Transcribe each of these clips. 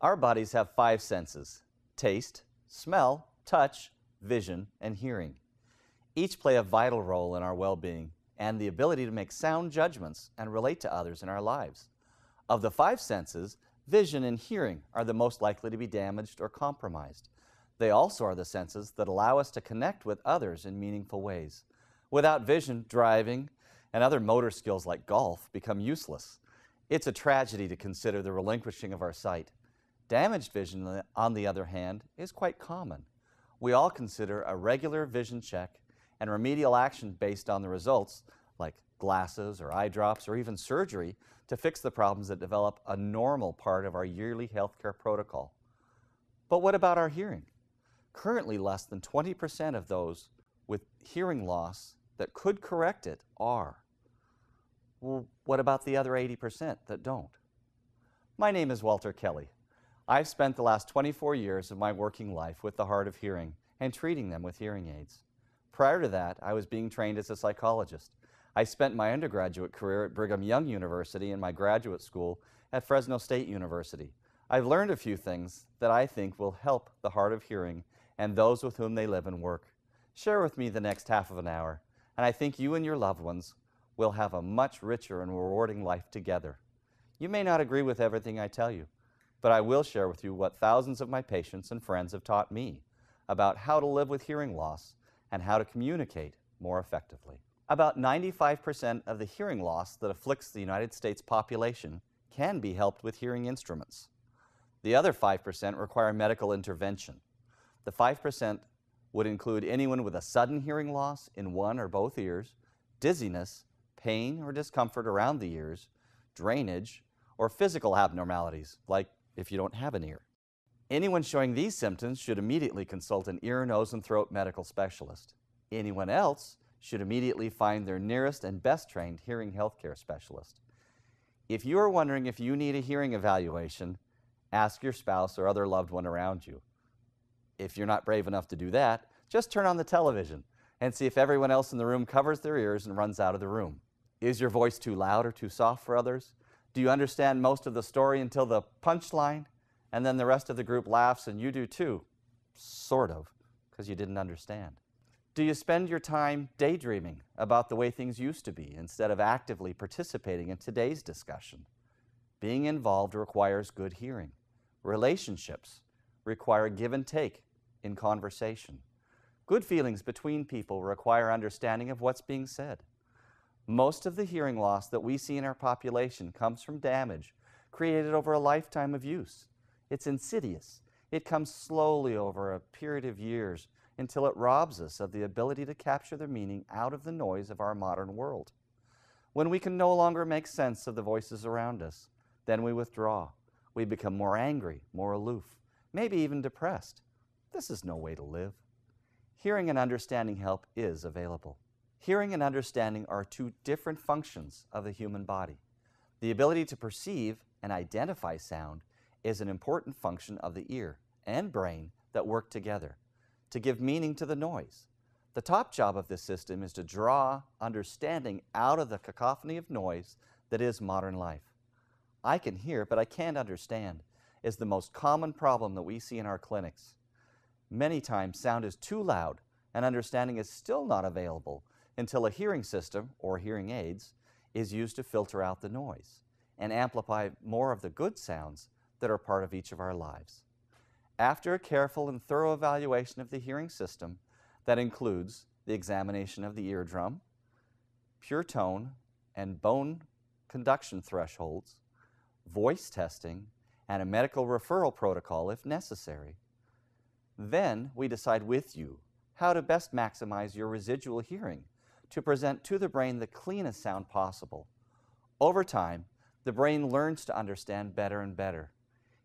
Our bodies have five senses: taste, smell, touch, vision, and hearing. Each play a vital role in our well-being and the ability to make sound judgments and relate to others in our lives. Of the five senses, vision and hearing are the most likely to be damaged or compromised. They also are the senses that allow us to connect with others in meaningful ways. Without vision, driving and other motor skills like golf become useless. It's a tragedy to consider the relinquishing of our sight. Damaged vision, on the other hand, is quite common. We all consider a regular vision check and remedial action based on the results, like glasses or eye drops or even surgery, to fix the problems that develop a normal part of our yearly healthcare protocol. But what about our hearing? Currently, less than 20% of those with hearing loss that could correct it are. Well, what about the other 80% that don't? My name is Walter Kelly. I've spent the last 24 years of my working life with the hard of hearing and treating them with hearing aids. Prior to that, I was being trained as a psychologist. I spent my undergraduate career at Brigham Young University and my graduate school at Fresno State University. I've learned a few things that I think will help the hard of hearing and those with whom they live and work. Share with me the next half of an hour, and I think you and your loved ones will have a much richer and rewarding life together. You may not agree with everything I tell you, but I will share with you what thousands of my patients and friends have taught me about how to live with hearing loss and how to communicate more effectively. About 95% of the hearing loss that afflicts the United States population can be helped with hearing instruments. The other 5% require medical intervention. The 5% would include anyone with a sudden hearing loss in one or both ears, dizziness, pain or discomfort around the ears, drainage, or physical abnormalities, like if you don't have an ear. Anyone showing these symptoms should immediately consult an ear, nose, and throat medical specialist. Anyone else should immediately find their nearest and best trained hearing healthcare specialist. If you are wondering if you need a hearing evaluation, ask your spouse or other loved one around you. If you're not brave enough to do that, just turn on the television and see if everyone else in the room covers their ears and runs out of the room. Is your voice too loud or too soft for others? Do you understand most of the story until the punchline, and then the rest of the group laughs and you do too? Sort of, because you didn't understand. Do you spend your time daydreaming about the way things used to be instead of actively participating in today's discussion? Being involved requires good hearing. Relationships require give and take in conversation. Good feelings between people require understanding of what's being said. Most of the hearing loss that we see in our population comes from damage created over a lifetime of use. It's insidious. It comes slowly over a period of years until it robs us of the ability to capture the meaning out of the noise of our modern world. When we can no longer make sense of the voices around us, then we withdraw. We become more angry, more aloof, maybe even depressed. This is no way to live. Hearing and understanding help is available. Hearing and understanding are two different functions of the human body. The ability to perceive and identify sound is an important function of the ear and brain that work together to give meaning to the noise. The top job of this system is to draw understanding out of the cacophony of noise that is modern life. I can hear, but I can't understand is the most common problem that we see in our clinics. Many times sound is too loud and understanding is still not available until a hearing system, or hearing aids, is used to filter out the noise and amplify more of the good sounds that are part of each of our lives. After a careful and thorough evaluation of the hearing system that includes the examination of the eardrum, pure tone and bone conduction thresholds, voice testing, and a medical referral protocol if necessary, then we decide with you how to best maximize your residual hearing to present to the brain the cleanest sound possible. Over time, the brain learns to understand better and better.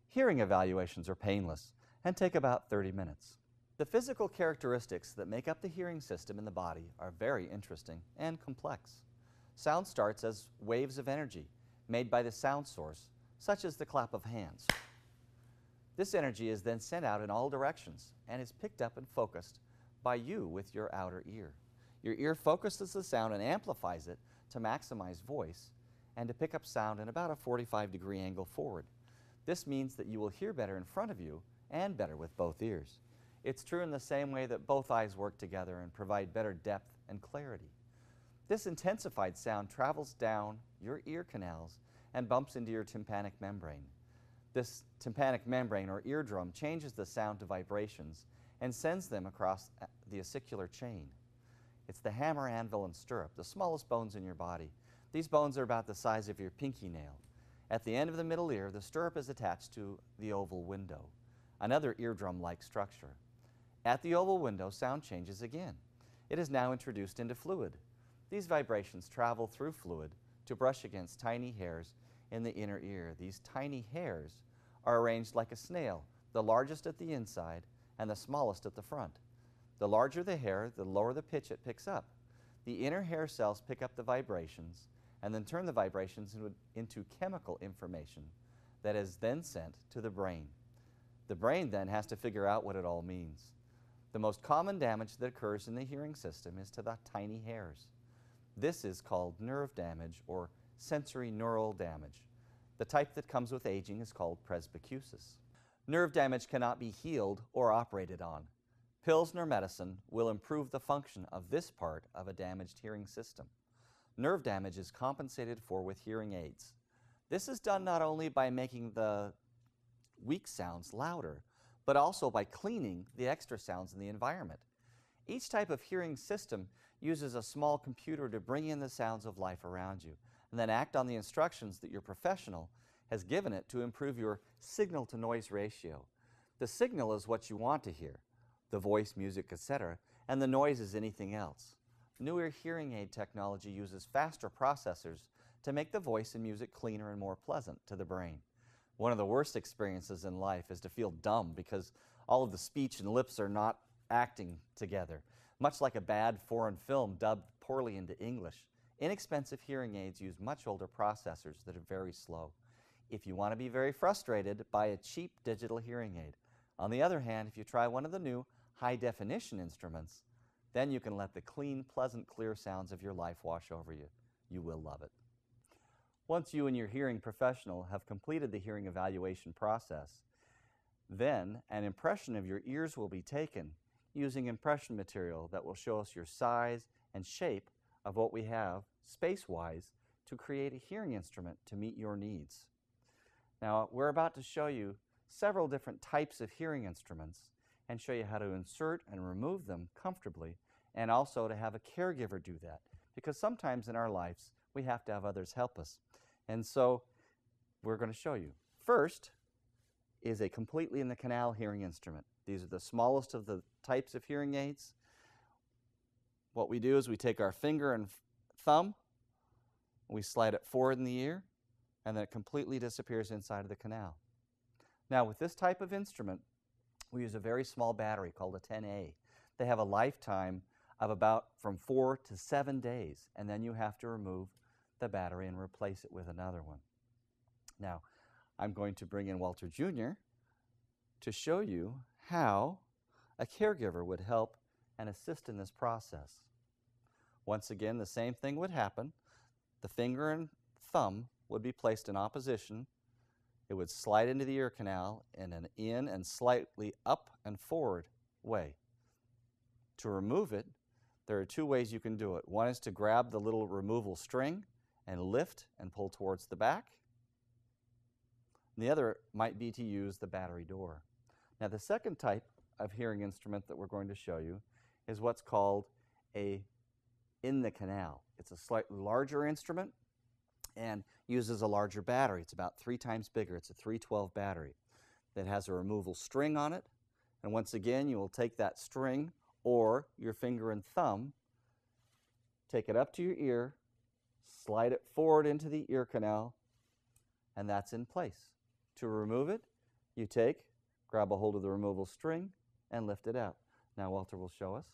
Hearing evaluations are painless and take about 30 minutes. The physical characteristics that make up the hearing system in the body are very interesting and complex. Sound starts as waves of energy made by the sound source, such as the clap of hands. This energy is then sent out in all directions and is picked up and focused by you with your outer ear. Your ear focuses the sound and amplifies it to maximize voice and to pick up sound in about a 45-degree angle forward. This means that you will hear better in front of you and better with both ears. It's true in the same way that both eyes work together and provide better depth and clarity. This intensified sound travels down your ear canals and bumps into your tympanic membrane. This tympanic membrane or eardrum changes the sound to vibrations and sends them across the ossicular chain. It's the hammer, anvil, and stirrup, the smallest bones in your body. These bones are about the size of your pinky nail. At the end of the middle ear, the stirrup is attached to the oval window, another eardrum-like structure. At the oval window, sound changes again. It is now introduced into fluid. These vibrations travel through fluid to brush against tiny hairs in the inner ear. These tiny hairs are arranged like a snail, the largest at the inside and the smallest at the front. The larger the hair, the lower the pitch it picks up. The inner hair cells pick up the vibrations and then turn the vibrations into chemical information that is then sent to the brain. The brain then has to figure out what it all means. The most common damage that occurs in the hearing system is to the tiny hairs. This is called nerve damage or sensory neural damage. The type that comes with aging is called presbycusis. Nerve damage cannot be healed or operated on. Pills nor medicine will improve the function of this part of a damaged hearing system. Nerve damage is compensated for with hearing aids. This is done not only by making the weak sounds louder, but also by cleaning the extra sounds in the environment. Each type of hearing system uses a small computer to bring in the sounds of life around you and then act on the instructions that your professional has given it to improve your signal-to-noise ratio. The signal is what you want to hear, the voice, music, etc., and the noise is anything else. Newer hearing aid technology uses faster processors to make the voice and music cleaner and more pleasant to the brain. One of the worst experiences in life is to feel dumb because all of the speech and lips are not acting together. Much like a bad foreign film dubbed poorly into English, inexpensive hearing aids use much older processors that are very slow. If you want to be very frustrated, buy a cheap digital hearing aid. On the other hand, if you try one of the new high-definition instruments, then you can let the clean, pleasant, clear sounds of your life wash over you. You will love it. Once you and your hearing professional have completed the hearing evaluation process, then an impression of your ears will be taken using impression material that will show us your size and shape of what we have space-wise to create a hearing instrument to meet your needs. Now, we're about to show you several different types of hearing instruments and show you how to insert and remove them comfortably, and also to have a caregiver do that, because sometimes in our lives we have to have others help us. And so we're going to show you. First is a completely in the canal hearing instrument. These are the smallest of the types of hearing aids. What we do is we take our finger and thumb, we slide it forward in the ear, and then it completely disappears inside of the canal. Now, with this type of instrument, we use a very small battery called a 10A. They have a lifetime of about from 4 to 7 days, and then you have to remove the battery and replace it with another one. Now, I'm going to bring in Walter Jr. to show you how a caregiver would help and assist in this process. Once again, the same thing would happen. The finger and thumb would be placed in opposition. It would slide into the ear canal in an in and slightly up and forward way. To remove it, there are two ways you can do it. One is to grab the little removal string and lift and pull towards the back. The other might be to use the battery door. Now, the second type of hearing instrument that we're going to show you is what's called a in the canal. It's a slightly larger instrument and uses a larger battery. It's about 3 times bigger. It's a 312 battery that has a removal string on it. And once again, you will take that string or your finger and thumb, take it up to your ear, slide it forward into the ear canal, and that's in place. To remove it, you grab a hold of the removal string and lift it out. Now Walter will show us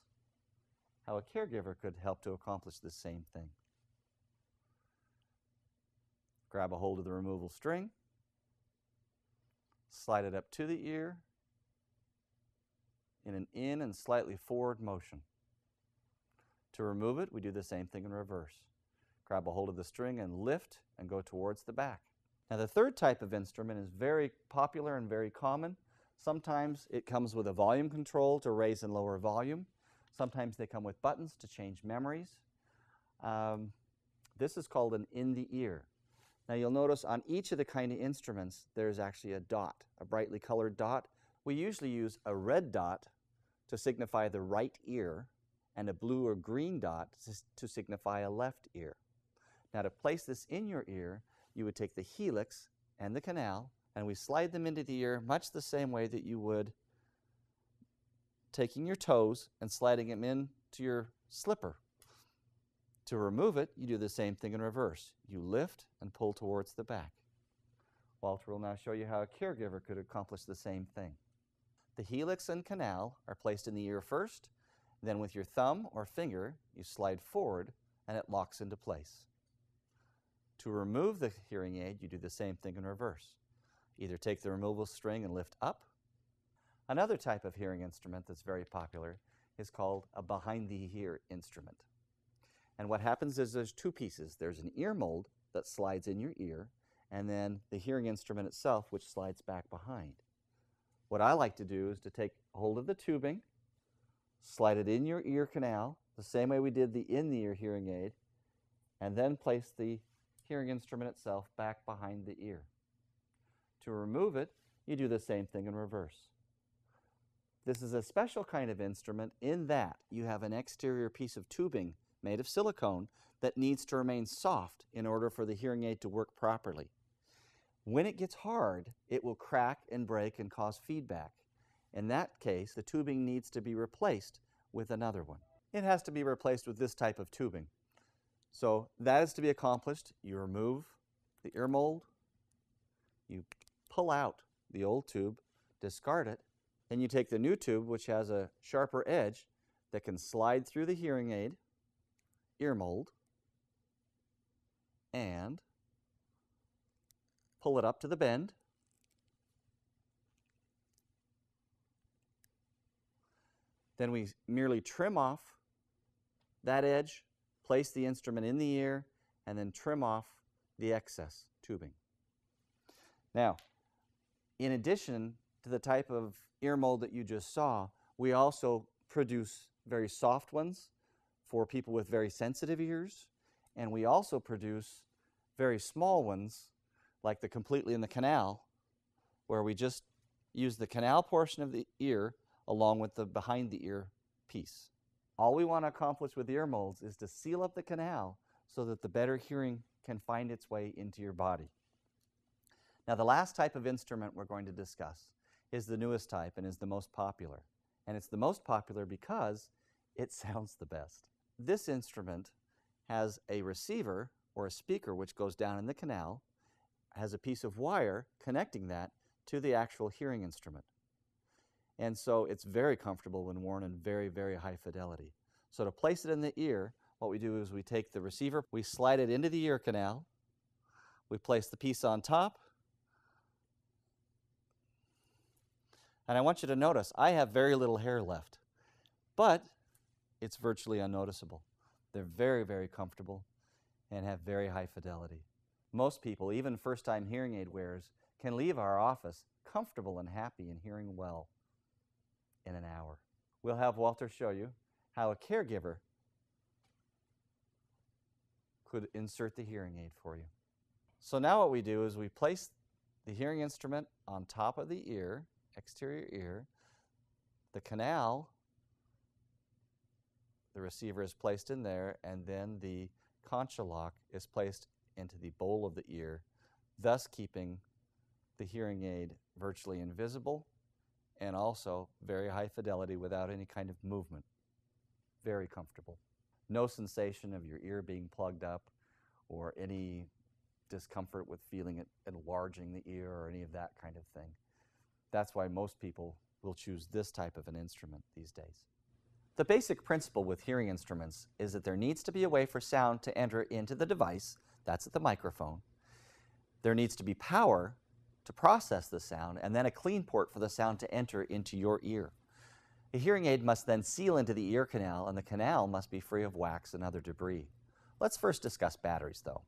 how a caregiver could help to accomplish the same thing. Grab a hold of the removal string, slide it up to the ear in an in and slightly forward motion. To remove it, we do the same thing in reverse. Grab a hold of the string and lift and go towards the back. Now the third type of instrument is very popular and very common. Sometimes it comes with a volume control to raise and lower volume. Sometimes they come with buttons to change memories. This is called an in-the-ear. Now you'll notice on each of the kind of instruments there's actually a dot, a brightly colored dot. We usually use a red dot to signify the right ear and a blue or green dot to signify a left ear. Now to place this in your ear, you would take the helix and the canal and we slide them into the ear much the same way that you would taking your toes and sliding them into your slipper. To remove it, you do the same thing in reverse. You lift and pull towards the back. Walter will now show you how a caregiver could accomplish the same thing. The helix and canal are placed in the ear first, then with your thumb or finger, you slide forward and it locks into place. To remove the hearing aid, you do the same thing in reverse. Either take the removable string and lift up. Another type of hearing instrument that's very popular is called a behind-the-ear instrument. And what happens is there's two pieces. There's an ear mold that slides in your ear, and then the hearing instrument itself, which slides back behind. What I like to do is to take hold of the tubing, slide it in your ear canal, the same way we did the in-the-ear hearing aid, and then place the hearing instrument itself back behind the ear. To remove it, you do the same thing in reverse. This is a special kind of instrument in that you have an exterior piece of tubing made of silicone that needs to remain soft in order for the hearing aid to work properly. When it gets hard, it will crack and break and cause feedback. In that case, the tubing needs to be replaced with another one. It has to be replaced with this type of tubing. So that is to be accomplished. You remove the ear mold, you pull out the old tube, discard it, then you take the new tube, which has a sharper edge that can slide through the hearing aid, ear mold, and pull it up to the bend. Then we merely trim off that edge, place the instrument in the ear, and then trim off the excess tubing. Now, in addition to the type of ear mold that you just saw, we also produce very soft ones for people with very sensitive ears, and we also produce very small ones like the completely in the canal, where we just use the canal portion of the ear along with the behind the ear piece. All we want to accomplish with ear molds is to seal up the canal so that the better hearing can find its way into your body. Now the last type of instrument we're going to discuss is the newest type and is the most popular. And it's the most popular because it sounds the best. This instrument has a receiver or a speaker which goes down in the canal, has a piece of wire connecting that to the actual hearing instrument. And so it's very comfortable when worn in very, very high fidelity. So to place it in the ear, what we do is we take the receiver, we slide it into the ear canal, we place the piece on top, and I want you to notice I have very little hair left, but it's virtually unnoticeable. They're very, very comfortable and have very high fidelity. Most people, even first-time hearing aid wearers, can leave our office comfortable and happy and hearing well in an hour. We'll have Walter show you how a caregiver could insert the hearing aid for you. So now what we do is we place the hearing instrument on top of the ear, exterior ear. The canal, the receiver is placed in there, and then the concha lock is placed into the bowl of the ear, thus keeping the hearing aid virtually invisible and also very high fidelity without any kind of movement. Very comfortable. No sensation of your ear being plugged up or any discomfort with feeling it enlarging the ear or any of that kind of thing. That's why most people will choose this type of an instrument these days. The basic principle with hearing instruments is that there needs to be a way for sound to enter into the device, that's at the microphone. There needs to be power to process the sound, and then a clean port for the sound to enter into your ear. The hearing aid must then seal into the ear canal, and the canal must be free of wax and other debris. Let's first discuss batteries, though.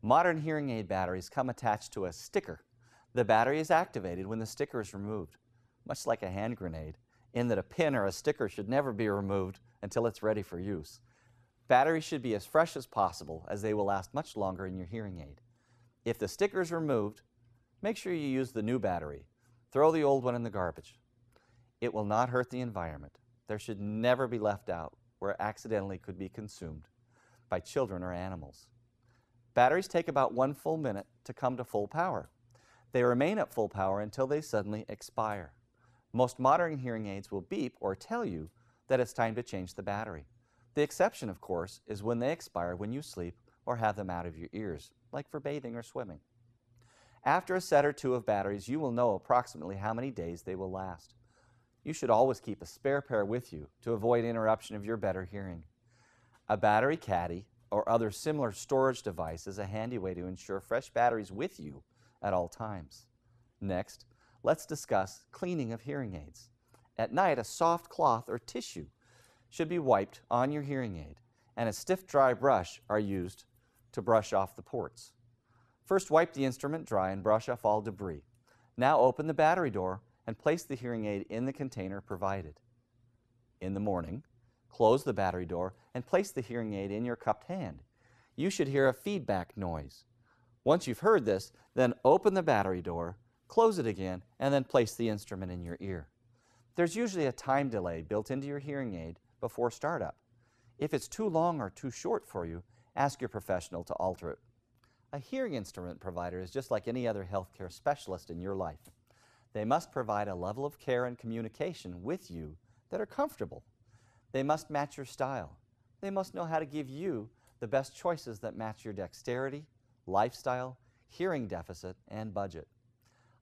Modern hearing aid batteries come attached to a sticker. The battery is activated when the sticker is removed, much like a hand grenade, in that a pin or a sticker should never be removed until it's ready for use. Batteries should be as fresh as possible, as they will last much longer in your hearing aid. If the sticker is removed, make sure you use the new battery. Throw the old one in the garbage. It will not hurt the environment. There should never be left out where it accidentally could be consumed by children or animals. Batteries take about 1 full minute to come to full power. They remain at full power until they suddenly expire. Most modern hearing aids will beep or tell you that it's time to change the battery. The exception, of course, is when they expire when you sleep or have them out of your ears, like for bathing or swimming. After a set or two of batteries, you will know approximately how many days they will last. You should always keep a spare pair with you to avoid interruption of your better hearing. A battery caddy or other similar storage device is a handy way to ensure fresh batteries with you at all times. Next, let's discuss cleaning of hearing aids. At night, a soft cloth or tissue should be wiped on your hearing aid, and a stiff, dry brush are used to brush off the ports. First, wipe the instrument dry and brush off all debris. Now open the battery door and place the hearing aid in the container provided. In the morning, close the battery door and place the hearing aid in your cupped hand. You should hear a feedback noise. Once you've heard this, then open the battery door, close it again, and then place the instrument in your ear. There's usually a time delay built into your hearing aid before startup. If it's too long or too short for you, ask your professional to alter it. A hearing instrument provider is just like any other healthcare specialist in your life. They must provide a level of care and communication with you that are comfortable. They must match your style. They must know how to give you the best choices that match your dexterity, lifestyle, hearing deficit, and budget.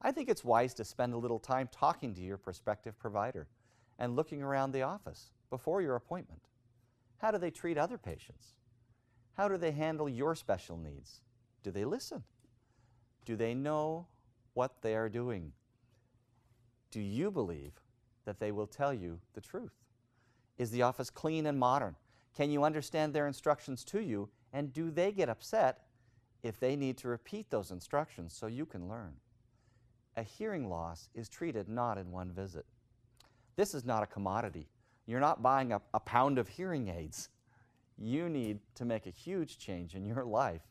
I think it's wise to spend a little time talking to your prospective provider and looking around the office before your appointment. How do they treat other patients? How do they handle your special needs? Do they listen? Do they know what they are doing? Do you believe that they will tell you the truth? Is the office clean and modern? Can you understand their instructions to you? And do they get upset if they need to repeat those instructions so you can learn? A hearing loss is treated not in one visit. This is not a commodity. You're not buying a pound of hearing aids. You need to make a huge change in your life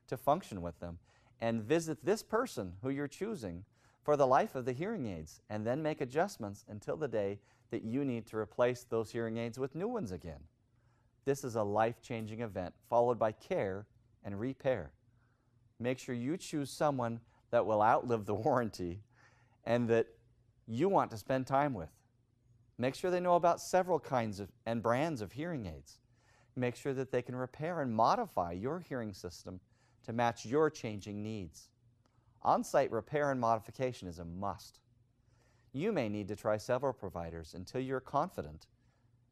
to function with them and visit this person who you're choosing for the life of the hearing aids, and then make adjustments until the day that you need to replace those hearing aids with new ones again. This is a life-changing event followed by care and repair. Make sure you choose someone that will outlive the warranty and that you want to spend time with. Make sure they know about several kinds of and brands of hearing aids. Make sure that they can repair and modify your hearing system to match your changing needs. On-site repair and modification is a must. You may need to try several providers until you're confident,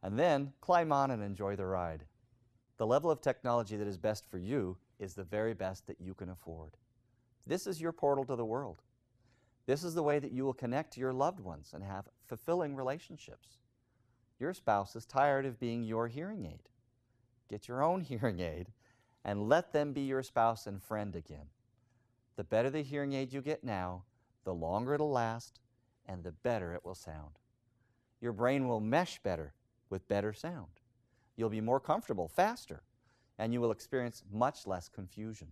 and then climb on and enjoy the ride. The level of technology that is best for you is the very best that you can afford. This is your portal to the world. This is the way that you will connect to your loved ones and have fulfilling relationships. Your spouse is tired of being your hearing aid. Get your own hearing aid and let them be your spouse and friend again. The better the hearing aid you get now, the longer it'll last and the better it will sound. Your brain will mesh better with better sound. You'll be more comfortable faster, and you will experience much less confusion.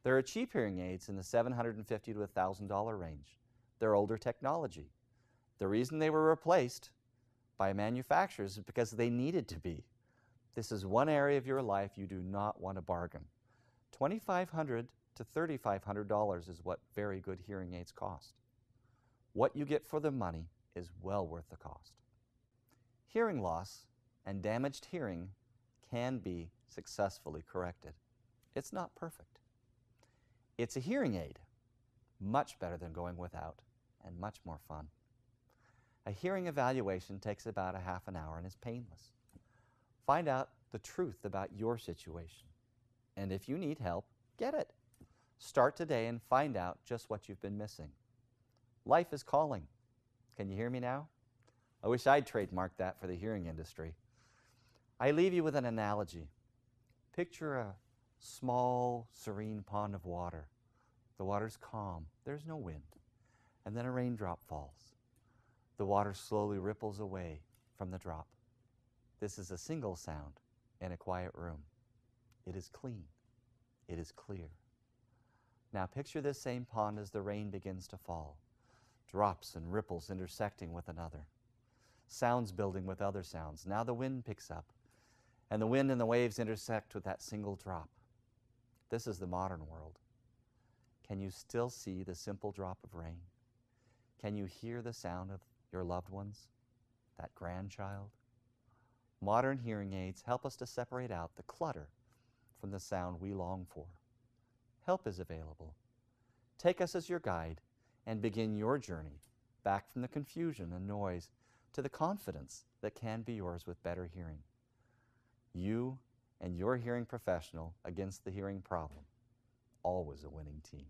There are cheap hearing aids in the $750 to $1,000 range. They're older technology. The reason they were replaced by manufacturers is because they needed to be. This is one area of your life you do not want to bargain. $2,500 to $3,500 is what very good hearing aids cost. What you get for the money is well worth the cost. Hearing loss and damaged hearing can be successfully corrected. It's not perfect. It's a hearing aid, much better than going without and much more fun. A hearing evaluation takes about a half an hour and is painless. Find out the truth about your situation. And if you need help, get it. Start today and find out just what you've been missing. Life is calling. Can you hear me now? I wish I'd trademarked that for the hearing industry. I leave you with an analogy. Picture a Small, serene pond of water. The water's calm. There's no wind. And then a raindrop falls. The water slowly ripples away from the drop. This is a single sound in a quiet room. It is clean. It is clear. Now picture this same pond as the rain begins to fall. Drops and ripples intersecting with another. Sounds building with other sounds. Now the wind picks up, and the wind and the waves intersect with that single drop. This is the modern world. Can you still see the simple drop of rain? Can you hear the sound of your loved ones, that grandchild? Modern hearing aids help us to separate out the clutter from the sound we long for. Help is available. Take us as your guide and begin your journey back from the confusion and noise to the confidence that can be yours with better hearing. You and your hearing professional against the hearing problem. Always a winning team.